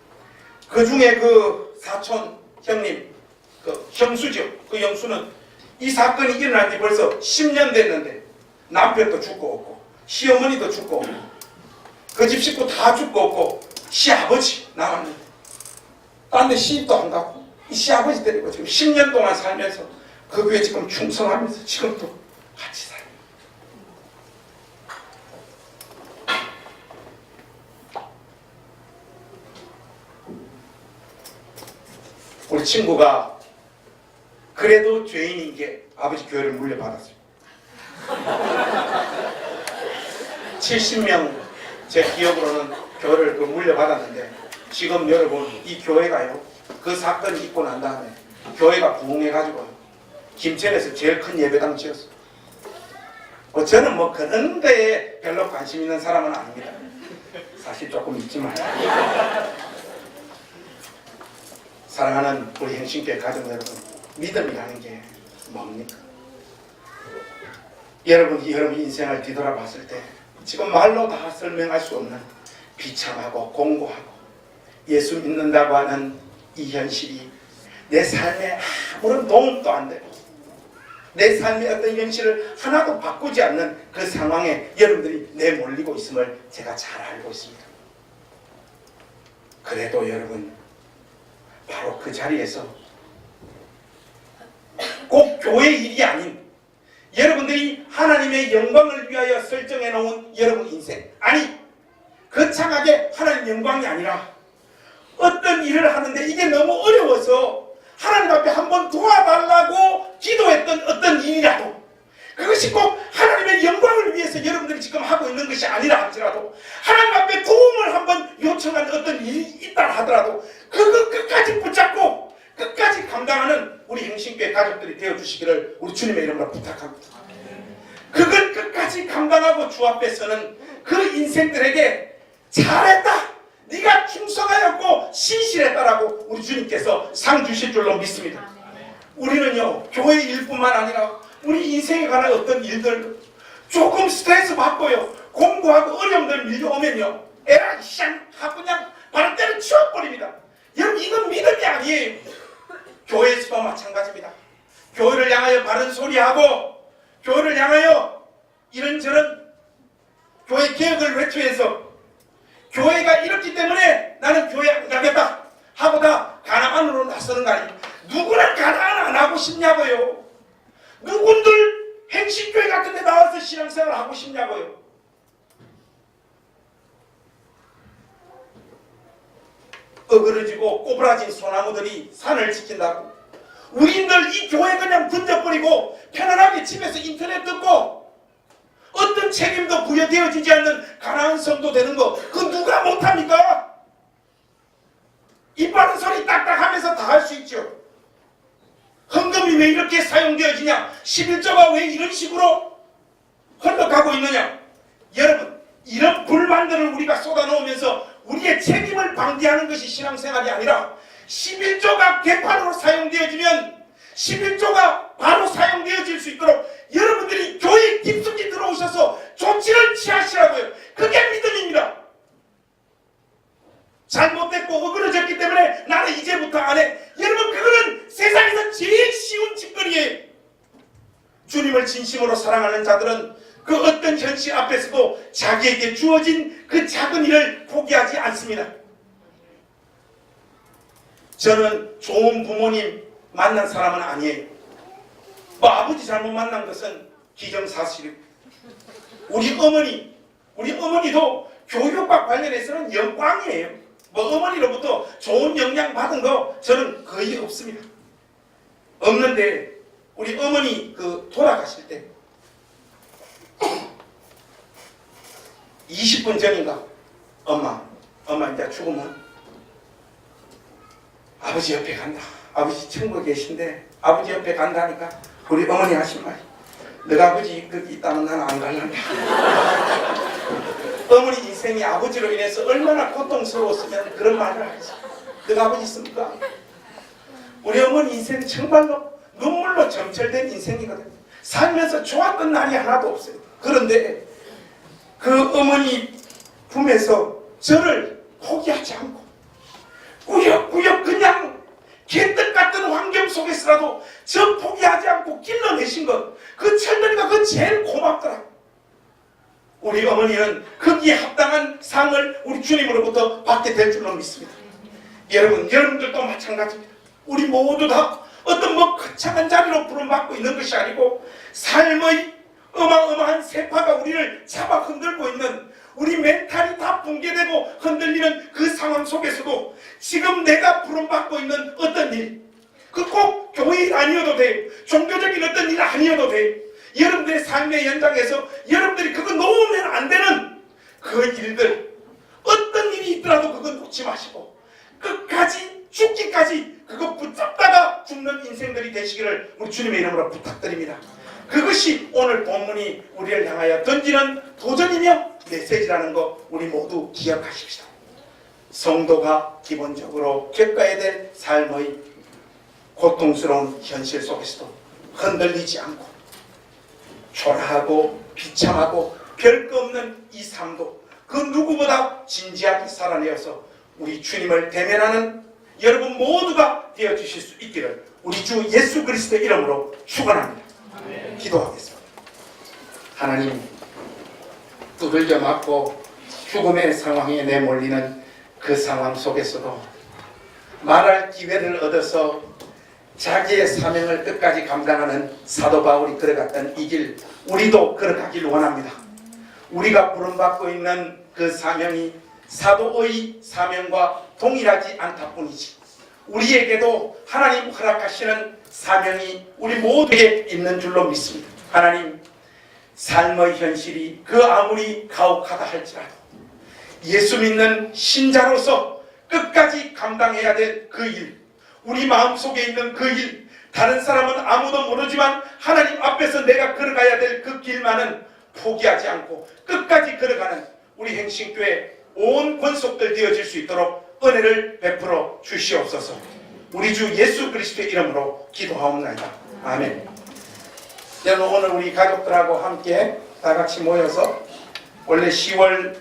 그 중에 그 사촌 형님 그 형수죠. 그 형수는 이 사건이 일어난 지 벌써 10년 됐는데 남편도 죽고 없고 시어머니도 죽고 없고 그 집 식구 다 죽고 없고 시아버지 남았는데 딴 데 시집도 안 가고 이 시아버지 데리고 지금 10년 동안 살면서 그 교회 지금 충성하면서 지금도 같이 살아요. 우리 친구가 그래도 죄인인 게 아버지 교회를 물려받았어요. 70명 제 기억으로는 교회를 물려받았는데 지금 여러분 이 교회가요 그 사건이 있고 난 다음에 교회가 부흥해가지고 김천에서 제일 큰 예배당 지었어요. 저는 뭐 그런 데에 별로 관심 있는 사람은 아닙니다. 사실 조금 있지만 사랑하는 우리 행신교회 가족 여러분, 믿음이라는 게 뭡니까? 여러분 인생을 뒤돌아봤을 때 지금 말로 다 설명할 수 없는 비참하고 공고하고 예수 믿는다고 하는 이 현실이 내 삶에 아무런 도움도 안 되고 내 삶의 어떤 현실을 하나도 바꾸지 않는 그 상황에 여러분들이 내몰리고 있음을 제가 잘 알고 있습니다. 그래도 여러분 바로 그 자리에서 꼭 교회 일이 아닌 여러분들이 하나님의 영광을 위하여 설정해 놓은 여러분 인생, 아니 거창하게 하나님 영광이 아니라 어떤 일을 하는데 이게 너무 어려워서 하나님 앞에 한번 도와달라고 기도했던 어떤 일이라도 그것이 꼭 하나님의 영광을 위해서 여러분들이 지금 하고 있는 것이 아니라 할지라도 하나님 앞에 도움을 한번 요청한 어떤 일이 있다 하더라도 그거 끝까지 붙잡고 끝까지 감당하는 우리 행신교회 가족들이 되어주시기를 우리 주님의 이름으로 부탁합니다. 그걸 끝까지 감당하고 주 앞에 서는 그 인생들에게 잘했다, 네가 충성하였고 신실했다라고 우리 주님께서 상 주실 줄로 믿습니다. 우리는요 교회 일뿐만 아니라 우리 인생에 관한 어떤 일들 조금 스트레스 받고요 공부하고 어려움들 밀려오면요 에라 샹 하고 그냥 바로 때려치워버립니다. 여러분 이건 믿음이 아니에요. 교회에서도 마찬가지입니다. 교회를 향하여 바른 소리하고 교회를 향하여 이런저런 교회 개혁을 외치면서 교회가 이렇기 때문에 나는 교회 안 가겠다 하고 다 가나안으로 나서는 거 아니에요. 누구나 가나안 안 하고 싶냐고요. 누군들 행신교회 같은 데 나와서 신앙생활 하고 싶냐고요. 어그러지고 꼬부라진 소나무들이 산을 지킨다고 우리들 이 교회 그냥 던져버리고 편안하게 집에서 인터넷 듣고 어떤 책임도 부여되어지지 않는 가난한 성도 되는 거 그거 누가 못합니까? 입 바른 소리 딱딱 하면서 다 할 수 있죠. 헌금이 왜 이렇게 사용되어지냐? 11조가 왜 이런 식으로 흘러가고 있느냐? 여러분 이런 불만들을 우리가 쏟아놓으면서 우리의 책임을 방기하는 것이 신앙생활이 아니라 11조가 개판으로 사용되어지면 11조가 바로 사용되어질 수 있도록 여러분들이 교회에 깊숙이 들어오셔서 조치를 취하시라고요. 그게 믿음입니다. 잘못됐고 어그러졌기 때문에 나는 이제부터 안 해. 여러분 그거는 세상에서 제일 쉬운 짓거리예요. 주님을 진심으로 사랑하는 자들은 그 어떤 현실 앞에서도 자기에게 주어진 그 작은 일을 포기하지 않습니다. 저는 좋은 부모님 만난 사람은 아니에요. 뭐 아버지 잘못 만난 것은 기정사실이고 우리 어머니도 교육과 관련해서는 영광이에요. 뭐 어머니로부터 좋은 영향 받은 거 저는 거의 없습니다. 없는데 우리 어머니 그 돌아가실 때 20분 전인가 엄마 이제 죽으면 아버지 옆에 간다. 아버지 천국에 계신데 아버지 옆에 간다니까 우리 어머니 하신 말이 너가 아버지 거기 있다면 나는 안 갈란다. 어머니 인생이 아버지로 인해서 얼마나 고통스러웠으면 그런 말을 하지. 너가 아버지 있습니까? 우리 어머니 인생 정말로 눈물로 점철된 인생이거든요. 살면서 좋았던 날이 하나도 없어요. 그런데 그 어머니 품에서 저를 포기하지 않고 꾸역꾸역 그냥 개떡 같은 환경 속에서라도 저 포기하지 않고 길러내신 것, 그 철들이가 그 제일 고맙더라. 우리 어머니는 거기에 합당한 상을 우리 주님으로부터 받게 될 줄로 믿습니다. 여러분, 여러분들도 마찬가지입니다. 우리 모두 다 어떤 거창한 자리로 부름받고 있는 것이 아니고 삶의 어마어마한 세파가 우리를 잡아 흔들고 있는, 우리 멘탈이 다 붕괴되고 흔들리는 그 상황 속에서도 지금 내가 부름받고 있는 어떤 일, 그 꼭 교회 일 아니어도 돼요. 종교적인 어떤 일 아니어도 돼요. 여러분들의 삶의 현장에서 여러분들이 그거 놓으면 안 되는 그 일들, 어떤 일이 있더라도 그거 놓지 마시고 끝까지 죽기까지 그거 붙잡다가 죽는 인생들이 되시기를 우리 주님의 이름으로 부탁드립니다. 그것이 오늘 본문이 우리를 향하여 던지는 도전이며 메시지라는 거 우리 모두 기억하십시다. 성도가 기본적으로 겪어야 될 삶의 고통스러운 현실 속에서도 흔들리지 않고 초라하고 비참하고 별거 없는 이 삶도 그 누구보다 진지하게 살아내어서 우리 주님을 대면하는 여러분 모두가 되어주실 수 있기를 우리 주 예수 그리스도의 이름으로 축원합니다. 기도하겠습니다. 하나님, 두들겨 맞고 죽음의 상황에 내몰리는 그 상황 속에서도 말할 기회를 얻어서 자기의 사명을 끝까지 감당하는 사도 바울이 걸어갔던 이 길, 우리도 걸어가길 원합니다. 우리가 부름받고 있는 그 사명이 사도의 사명과 동일하지 않다 뿐이지, 우리에게도 하나님 허락하시는 사명이 우리 모두에게 있는 줄로 믿습니다. 하나님, 삶의 현실이 그 아무리 가혹하다 할지라도 예수 믿는 신자로서 끝까지 감당해야 될 그 일, 우리 마음속에 있는 그 일, 다른 사람은 아무도 모르지만 하나님 앞에서 내가 걸어가야 될 그 길만은 포기하지 않고 끝까지 걸어가는 우리 행신교회 온 권속들 되어질 수 있도록 은혜를 베풀어 주시옵소서. 우리 주 예수 그리스도의 이름으로 기도하옵나이다. 아멘. 여러분, 오늘 우리 가족들하고 함께 다 같이 모여서 원래 10월